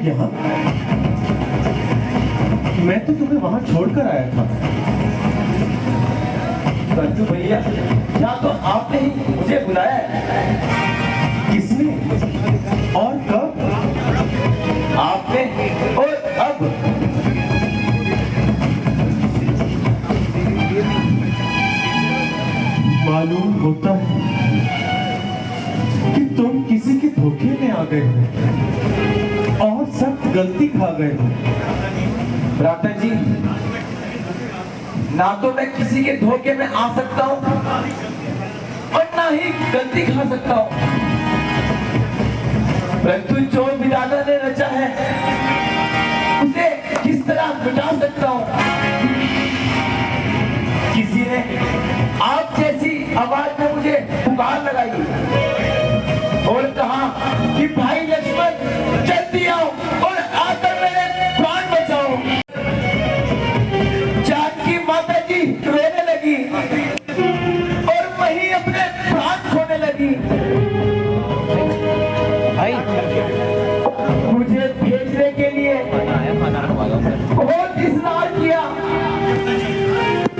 यहाँ? मैं तो तुम्हें वहां छोड़कर आया था। बंधु भैया, या तो आपने ही मुझे बुलाया है। किसने और कब? आपने और अब। मालूम होता है कि तुम किसी के धोखे में आ गए हो और सख्त गलती खा गए हो। भ्राता जी, ना तो मैं किसी के धोखे में आ सकता हूँ और ना ही गलती खा सकता हूँ, परंतु जो विधाता ने रचा है उसे किस तरह मिटा सकता हूँ। किसी ने आप जैसी आवाज में मुझे पुकार लगाई और कहा कि भाई लक्ष्मण जल्दी आओ और आकर मेरे प्राण बचाओ। जानकी माता जी रोने लगी और वहीं अपने प्राण खोने लगी। मुझे भेजने के लिए बहुत इसरार किया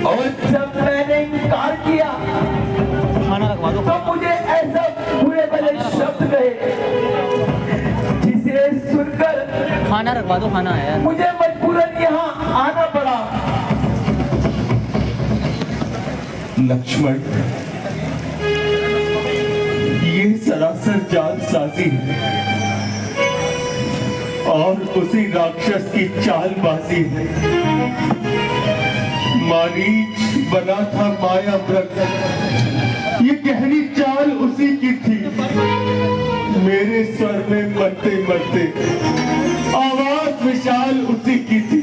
और जब मैंने इनकार किया तो मुझे ऐसा बुरे भले शब्द कहे जिसे सुनकर खाना रखवा दो, खाना है। मुझे मजबूरन यहाँ आना पड़ा। लक्ष्मण, ये सरासर जालसाजी है और उसी राक्षस की चालबाजी है। मारीच बना था मायाव्रत, ये गहरी चाल उसी की थी। मेरे स्वर में मरते मरते आवाज विशाल उसी की थी।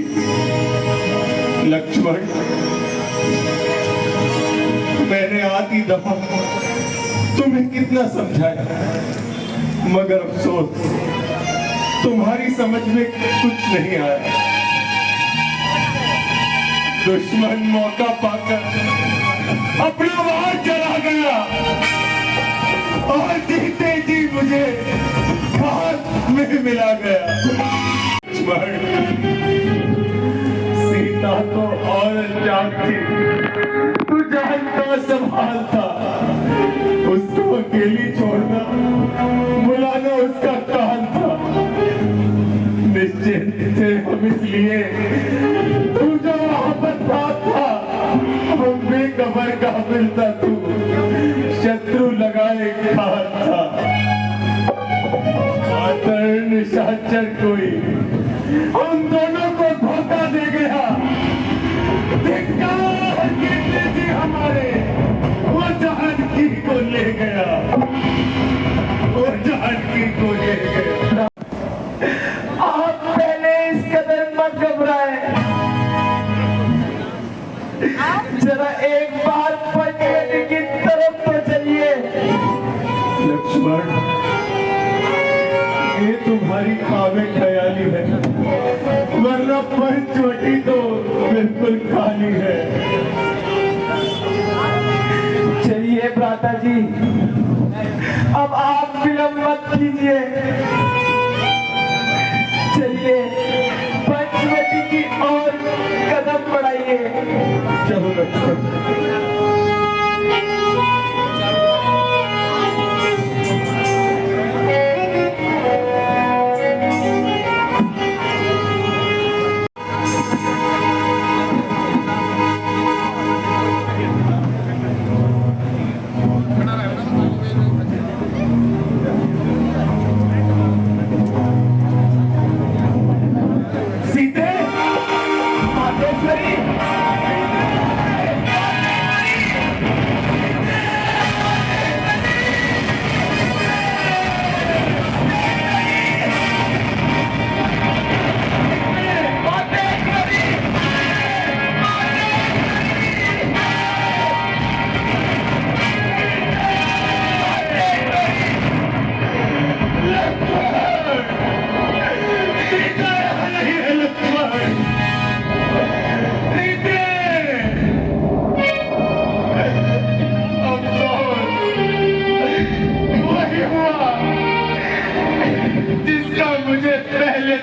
लक्ष्मण, मैंने आधी दफा तुम्हें कितना समझाया, मगर अफसोस तुम्हारी समझ में कुछ नहीं आया। दुश्मन मौका पाकर अपना वार चला गया और जीते जी मुझे घात में मिला गया। सीता तो और जान थी, तू जान का संभाल था। उसको अकेली छोड़ना, बुलाना उसका कान था। निश्चित थे हम इसलिए तू जो वहां पर था, हम बेखबर काबिल था, तू शत्रु लगाए खान था। आतर निशाचर कोई हम दोनों को धोखा दे गया। धिक्कार कीर्ति जी हमारे, वो जानकी को ले गया, वो जानकी को ले गया। आप पहले इस कदर मत घबराए, जरा एक बार पटवनी की तरफ तो चलिए। लक्ष्मण, ये तुम्हारी खामे ख्याली है, वरना पंचवटी तो बिल्कुल खाली है। चलिए भ्राता जी, अब आप विलंब मत कीजिए। चलिए पंचवटी की ओर कदम बढ़ाइए। चलो लक्ष्मण। सीते, मातेश्वरी,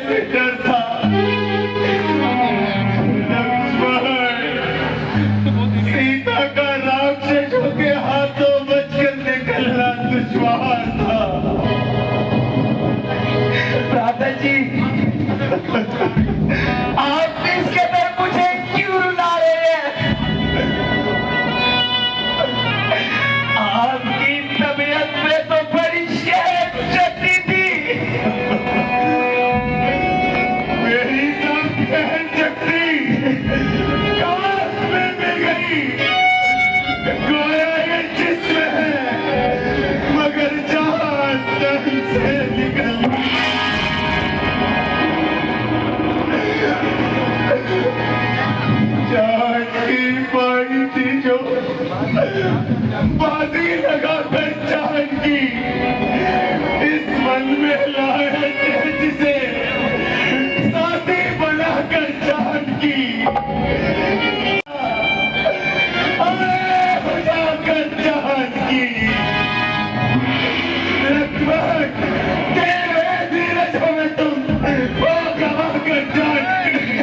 से डर था। लक्ष्मण, सीता का राक्षसों के हाथों बचकर निकलना दुश्वार था। भ्राता जी, आप इस कदर मुझे क्यों रुला रहे हैं? आपकी तबीयत में तो बड़ी शहद चढ़ती थी। मेरी सब बहन शक्ति काश में मिल गई। गोया ये जिस्म है मगर जान तन से निकल गई। जान की पाई थी जो बाजी लगाकर जान की इस मन में लाए थे जिसे साथी बनाकर जान की बुझाकर जान की। लक्ष्मण, तेरे धीरज में तुम वो गवाकर जान की।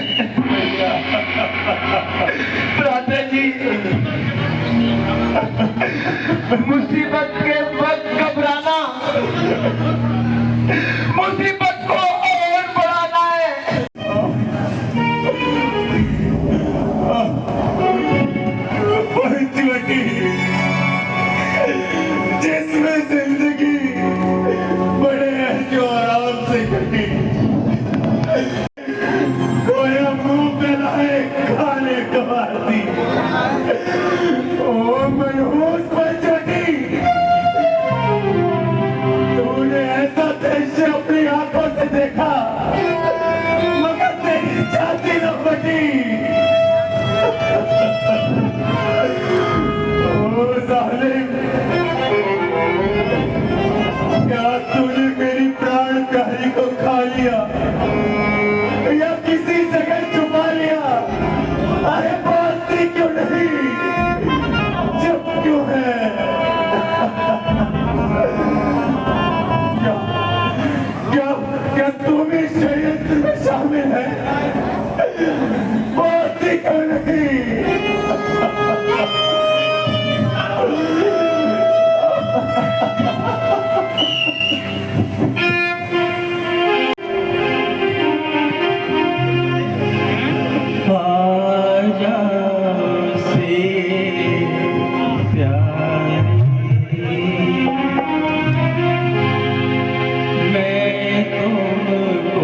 भ्राता जी, मुसीबत के वक्त घबराना मुसीबत को और बढ़ाना है। पंचवटी, जिसमें जिंदगी बड़े जो आराम से कटी, गोया मुंह पे लाए खाने कमाती। ओ मनहूस पंचवटी, तूने ऐसा दृश्य अपनी आंखों से देखा मगर तेरी छाती न फटी। ओ जालिम, क्या तूने मेरी प्राण प्यारी को खा लिया या किसी जगह छुपा लिया? अरे बोलती क्यों नहीं? चुप क्यों है? क्या क्या क्या तू भी षड्यंत्र में शामिल है? बोलती क्यों नहीं? मैं तुमको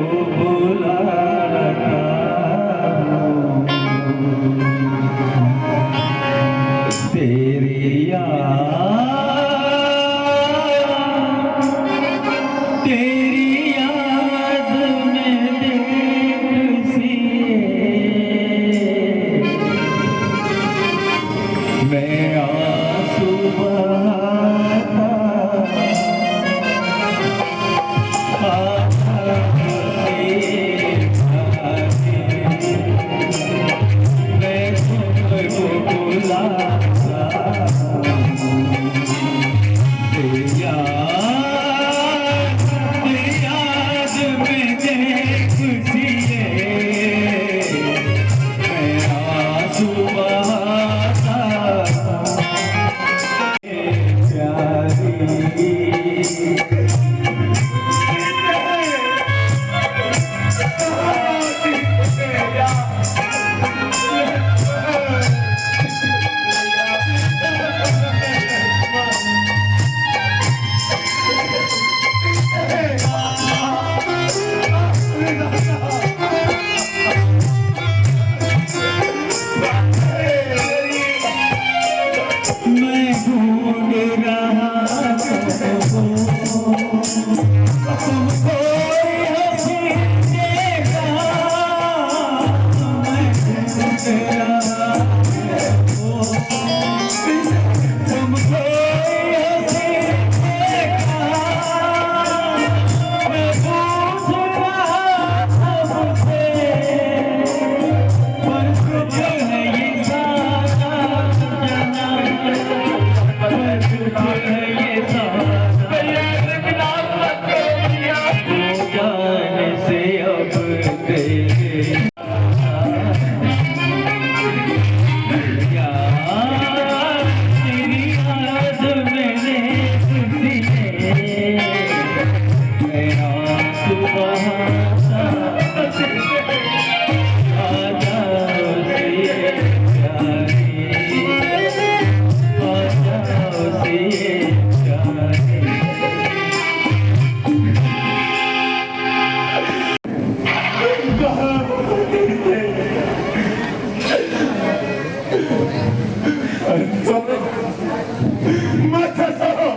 मत हंसो,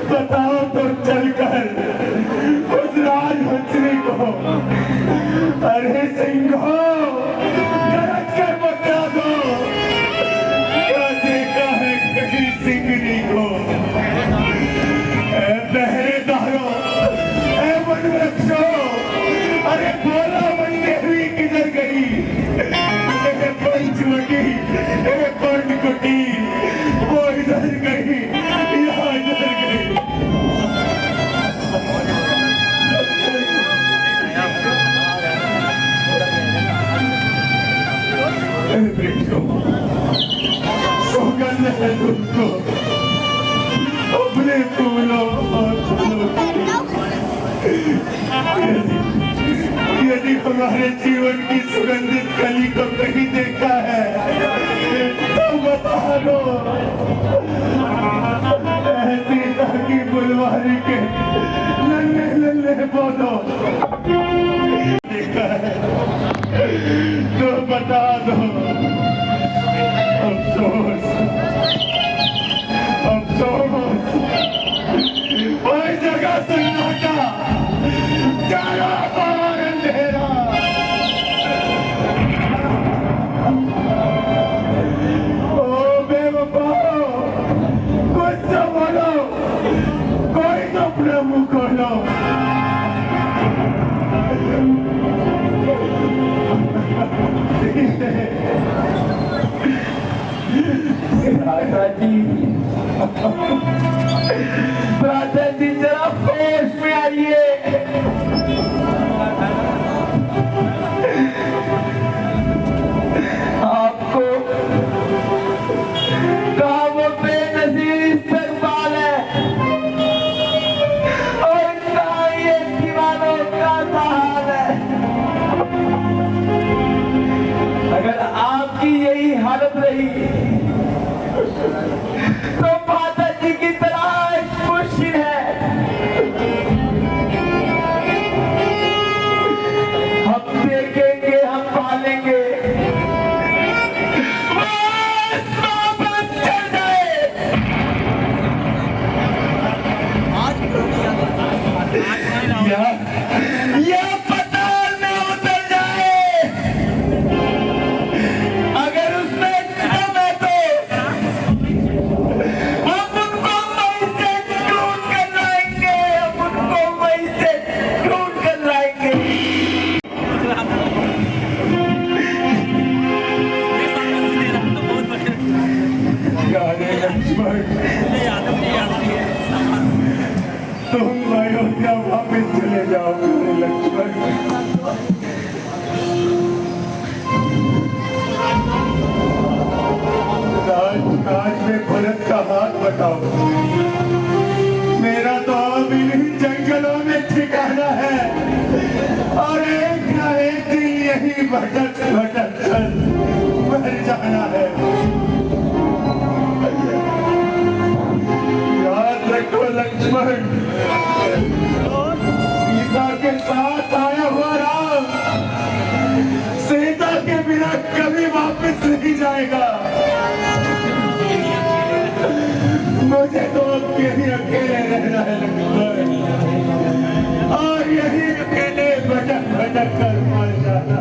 बताओ तो चलकर उस राजहंसनी को, अरे सिंहो गरज कर बता दो, क्या देखा है कभी सिंगनी को? ए पहरेदारों, ए वनवृक्षों, अरे बोलो वनदेवी किधर गई? ए पंचवटी, ए पर्णकुटी, वो इधर गई, यहाँ इधर गई। वृक्षों, सुगंध है तुमको अपने फूलों और फूलों की। यदि हमारे जीवन की सुगंधित कली को कहीं देखा है तो बता दो। सीता की बुलवारी के नन्हे नन्हे पौधों देखा है तो बता दो। अफसोस अफसोस, वही जगह सन्नाटा, चारों ओर अंधेरा। ओ बेवफाओ, कुछ तो बोलो, कोई तो अपना मुंह खोलो। राजा जी, राजा जी जरा होश में आइए। आपको कहा वो बेनजीर इस्तेमाल है और कहा ये दीवानों का हाल है। अगर आपकी यही हालत रही तो माता जी की तलाश मुश्किल है। हम देखेंगे, हम पालेंगे, चल जाए। या पताल में उतर जाए। अगर उसमें दम है तो हम उनको वहीं से ढूंढ कर लाएंगे, हम उनको वहीं से ढूंढ कर लाएंगे। यारे लक्ष्मण, तुम अयोध्या वापस चले जाओ मेरे लक्ष्मण। राजकाज में भरत का हाथ बताओ। मेरा तो अब इन्हीं जंगलों में ठिकाना है और एक न एक दिन यही भटक भटक कर मर जाना है। याद रखो लक्ष्मण, सीता के साथ आया हुआ राम सीता के बिना कभी वापस नहीं जाएगा। मुझे तो अब यही अकेले रहना है लक्ष्मण, और यही अकेले भटक भटक कर मर जाना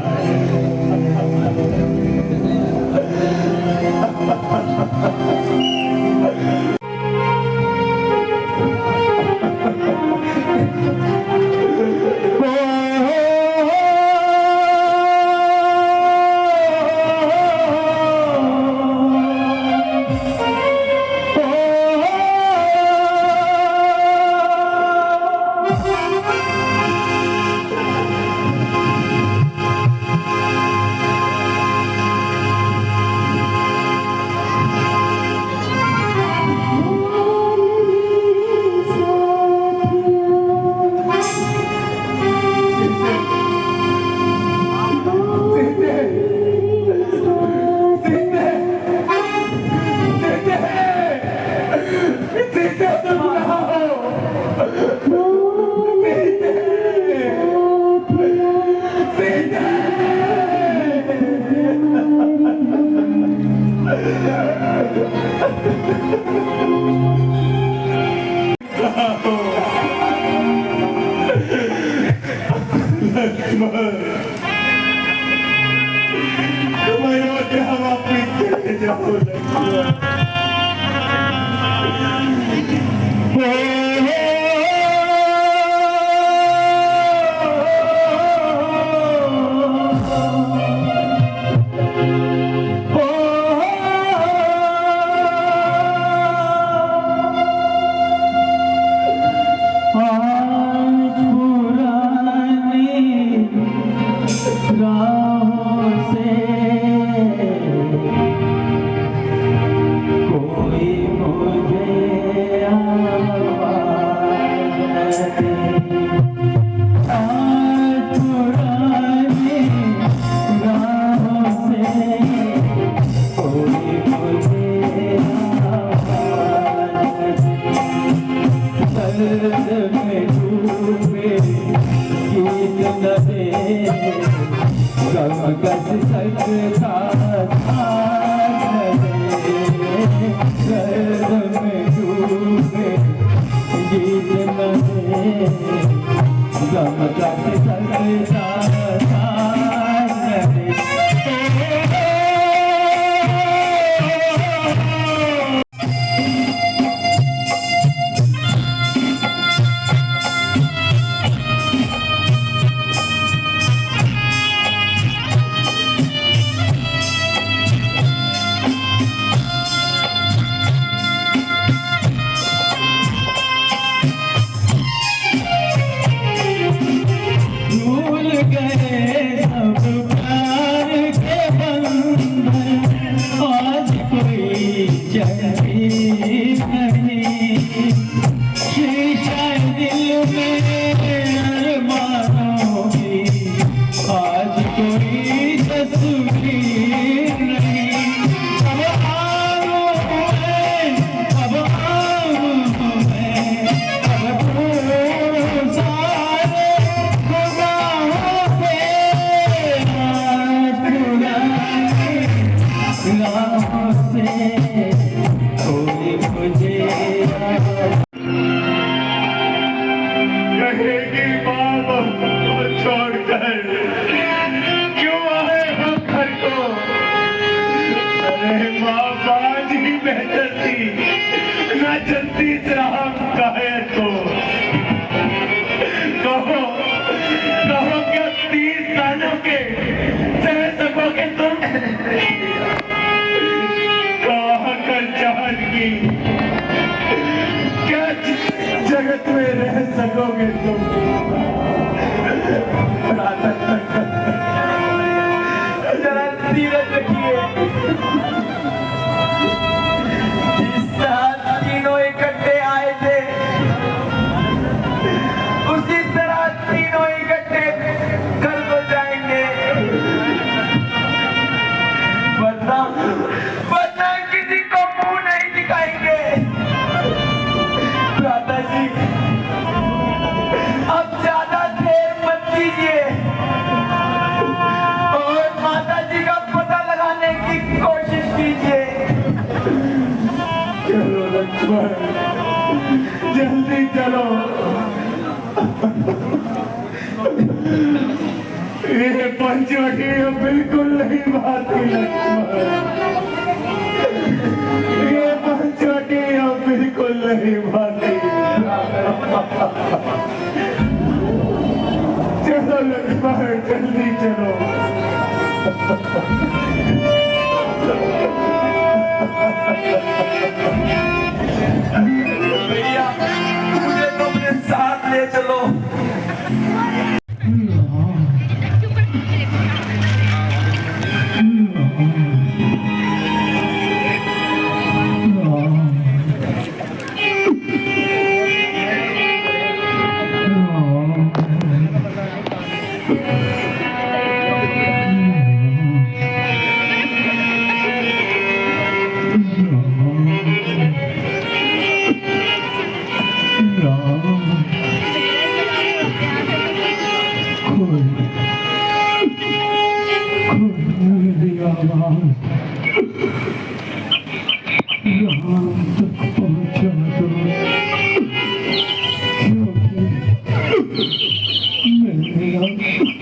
तुम अयोध्या वापिस चले जाओ जगत में रह सकोगे तुम। जरा धीरज रखिए। जिस तरह तीनों इकट्ठे आए थे उसी तरह तीनों इकट्ठे कल को जाएंगे, वरना किसी को मुंह नहीं दिखाएंगे। दादाजी अब ज्यादा देर मत कीजिए और माताजी का पता लगाने की कोशिश कीजिए। चलो लक्ष्मण, जल्दी चलो। ये पंचवटी बिल्कुल नहीं भाती लक्ष्मण, ये पंचवटी बिल्कुल नहीं भाती। चलो लक्ष्मण, जल्दी चलो। भैया मुझे तो अपने साथ ले चलो। क्योंकि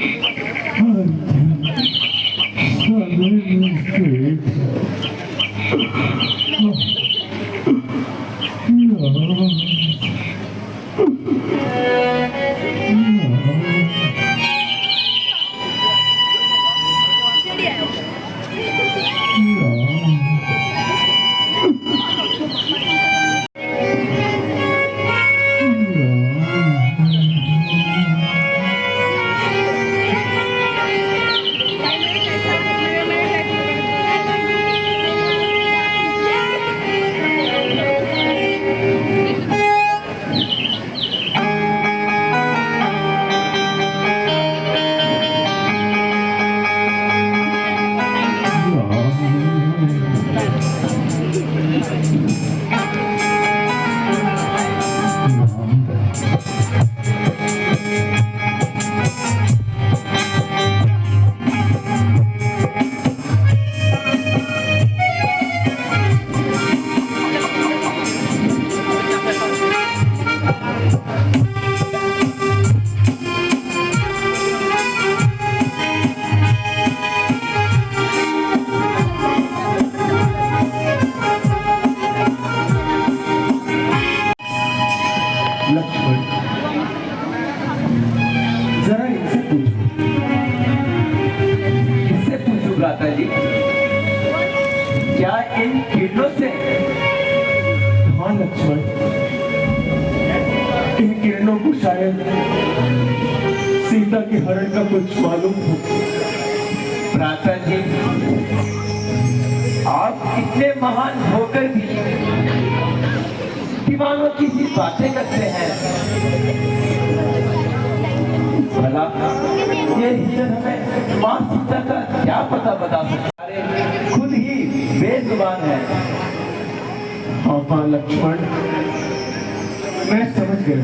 पूछो। किससे पूछूं भ्राता जी? क्या इन किरणों से? हाँ लक्ष्मण, इन किरणों को शायद सीता के हरण का कुछ मालूम हो। भ्राता जी, आप इतने महान होकर भी दीवानों की सी बातें करते हैं। भला ये हिजर हमें मां सीता का क्या पता बता सकता है? खुद ही बेजुबान है। हाँ हाँ लक्ष्मण, मैं समझ गया।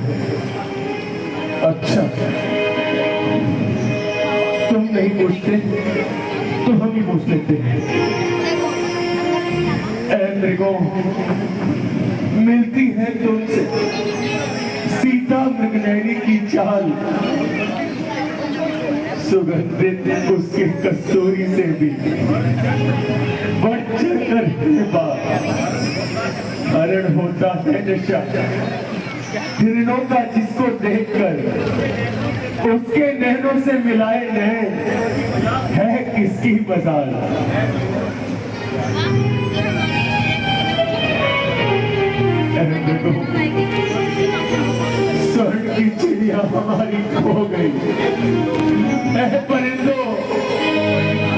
अच्छा, तुम नहीं पूछते तो हम ही पूछ लेते हैं। ऐ मृगों, मिलती है तुमसे सीता मृगनयनी की चाल, सुगंधित उसके कस्तूरी से भी बढ़ चढ़कर हरण होता है नशा। हिरणों का जिसको देखकर उसके नैनों से मिलाए नैन, है किसकी मजाल। स्वर्ण की चिड़िया हमारी खो गई। ऐ परिंदों,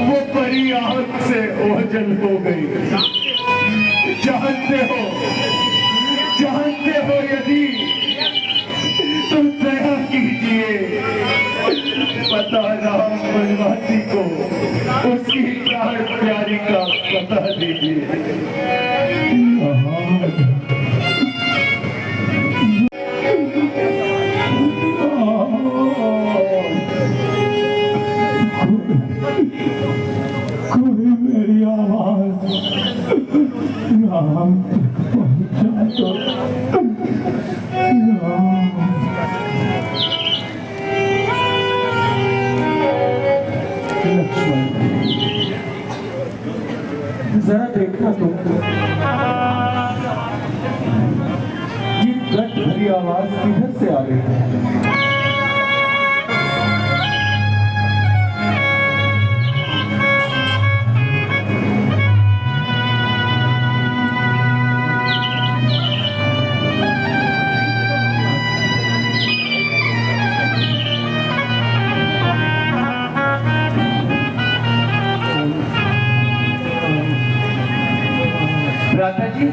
वो परी आंख से ओझल हो गई। जानते हो यदि तुम दया कीजिए, पता राम वनवासी को उसकी प्राण प्यारी का पता दीजिए। कोई मेरी आवाज राम पहुंचा तो। लक्ष्मण, जरा देखना तुम, ये गट भरी आवाज किधर से आ रही है? भ्राता जी,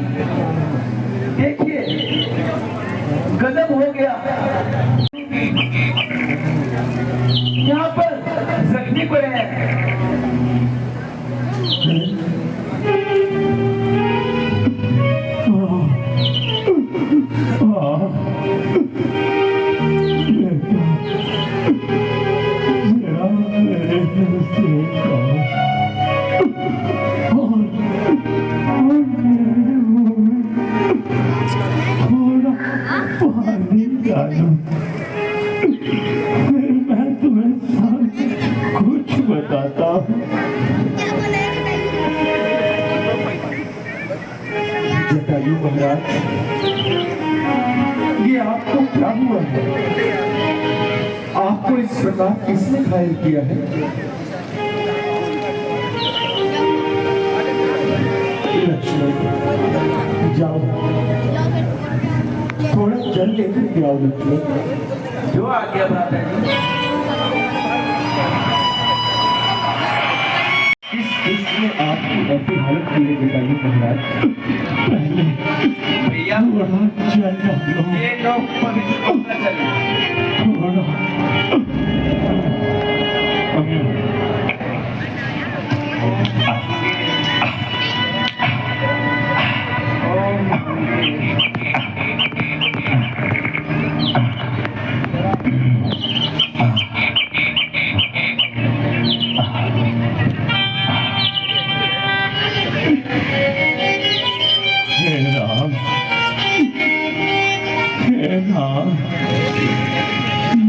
देखिए, गजब हो गया। यहाँ पर जख्मी को है। फिर मैं तुम्हें सब कुछ बताता हूँ। जटायु महाराज, ये आपको क्या हुआ है? आपको इस प्रकार किसने घायल किया है? लक्ष्मण, जाओ थोड़ा जल लेकर के आओ। लक्ष्मण, जो आ गया भ्राता जी। इस दुष्ट ने आपकी ऐसी हालत की है जटायु महाराज। पहले भैया, थोड़ा जल डालो। ये लो पवित्र जल।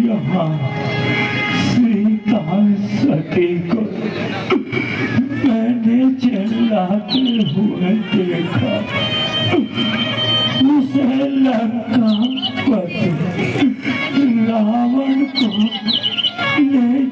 यहाँ सीता सती को मैंने चिल्लाते हुए देखा। उसे लंका पति रावण को ले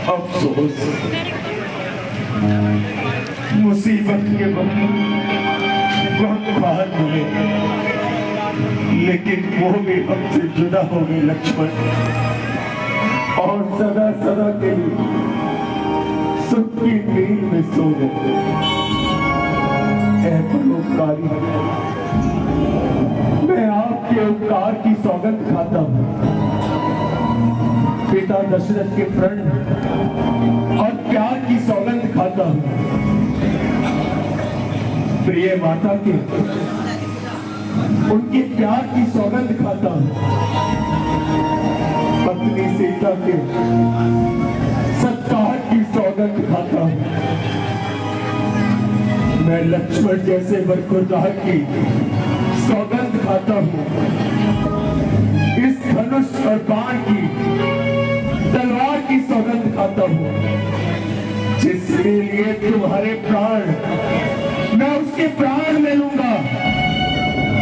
अफसोस, मुसीबत के वक्त बाहर मिले, लेकिन वो भी हमसे जुदा हो गए लक्ष्मण, और सदा सदा के लिए सुख की नींद में सो गए। ऐ परोपकारी, मैं आपके उपकार की सौगंध खाता हूं। पिता दशरथ के प्रण और प्यार की सौगंध खाता हूं। प्रिय माता के उनके प्यार की सौगंध खाता हूं। पत्नी सीता के सत्कार की सौगंध खाता हूं। मैं लक्ष्मण जैसे वरखुरदार की सौगंध खाता हूं। इस धनुष और बाण की तलवार की सौगंध खाता हूं। जिसके लिए तुम्हारे प्राण, मैं उसके प्राण ले लूंगा।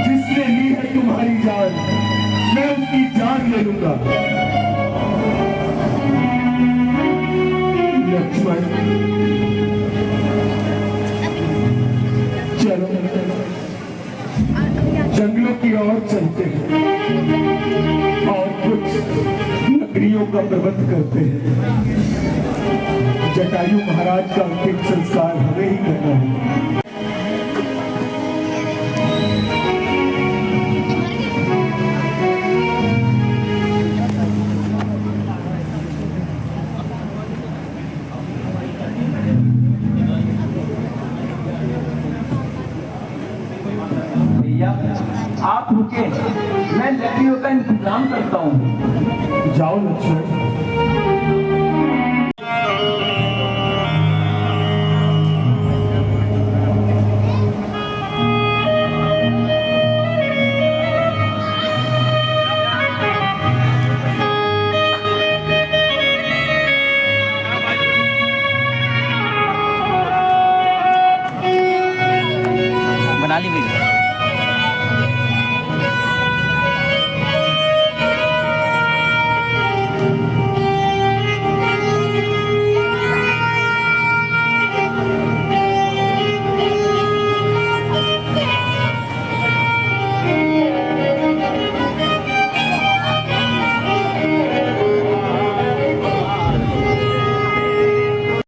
जिसने ली है तुम्हारी जान, मैं उसकी जान ले लूंगा। लक्ष्मण, चलो जंगलों की ओर चलते हैं और कुछ लकड़ियों का प्रबंध करते हैं। जटायु महाराज का अंतिम संस्कार हमें ही करना है। भैया आप रुके, मैं लकड़ियों का इंतजाम करता हूँ। जाओ लक्ष्मण। बना ली वीडियो।